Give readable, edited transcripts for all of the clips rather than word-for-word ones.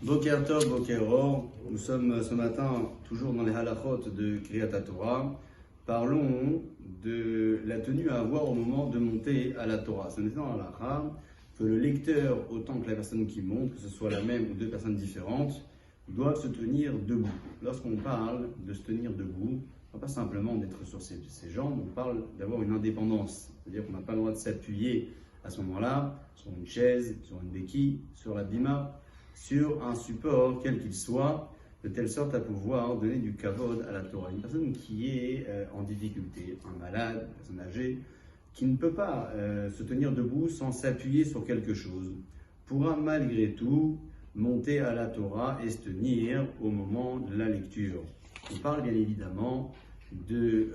Boker Tov, Boker Or, nous sommes ce matin toujours dans les halachot de Kriyat Torah. Parlons de la tenue à avoir au moment de monter à la Torah. C'est dans l'halakha que le lecteur, autant que la personne qui monte, que ce soit la même ou deux personnes différentes, doivent se tenir debout. Lorsqu'on parle de se tenir debout, on ne parle pas simplement d'être sur ses jambes, on parle d'avoir une indépendance. C'est-à-dire qu'on n'a pas le droit de s'appuyer à ce moment-là sur une chaise, sur une béquille, sur la bima, sur un support quel qu'il soit, de telle sorte à pouvoir donner du kavod à la Torah. Une personne qui est en difficulté, un malade, une personne âgée, qui ne peut pas se tenir debout sans s'appuyer sur quelque chose, pourra malgré tout monter à la Torah et se tenir au moment de la lecture. On parle bien évidemment de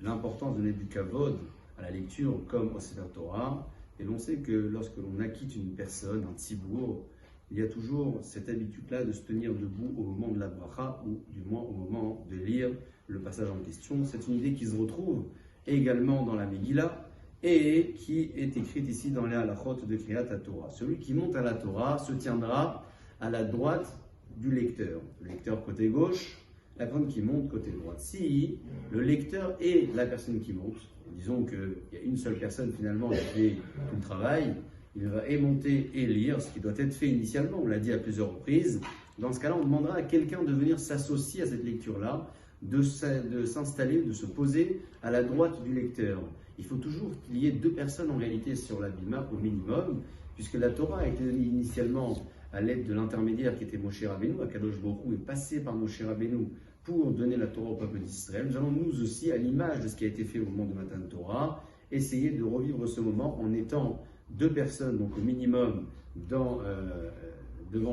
l'importance de donner du kavod à la lecture comme au Sefer Torah, et l'on sait que lorsque l'on acquitte une personne, un tzibour, il y a toujours cette habitude-là de se tenir debout au moment de la bracha, ou du moins au moment de lire le passage en question. C'est une idée qui se retrouve également dans la Megillah et qui est écrite ici dans les halachot de Kriyat Torah. Celui qui monte à la Torah se tiendra à la droite du lecteur. Le lecteur côté gauche, la personne qui monte côté droit. Si le lecteur est la personne qui monte, disons qu'il y a une seule personne finalement qui fait tout le travail, il va monter et lire, ce qui doit être fait initialement, on l'a dit à plusieurs reprises. Dans ce cas-là, on demandera à quelqu'un de venir s'associer à cette lecture-là, de s'installer, de se poser à la droite du lecteur. Il faut toujours qu'il y ait deux personnes en réalité sur la bima au minimum, puisque la Torah a été donnée initialement à l'aide de l'intermédiaire qui était Moshe Rabbeinu. Akadosh Baruch Hu est passé par Moshe Rabbeinu pour donner la Torah au peuple d'Israël. Nous allons nous aussi, à l'image de ce qui a été fait au moment de Matan Torah, essayer de revivre ce moment en étant deux personnes, donc au minimum, devant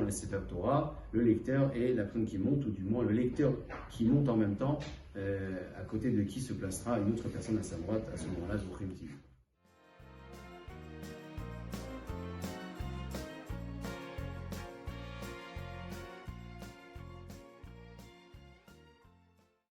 le Sefer Torah, le lecteur et la personne qui monte, ou du moins le lecteur qui monte en même temps, à côté de qui se placera une autre personne à sa droite à ce moment-là,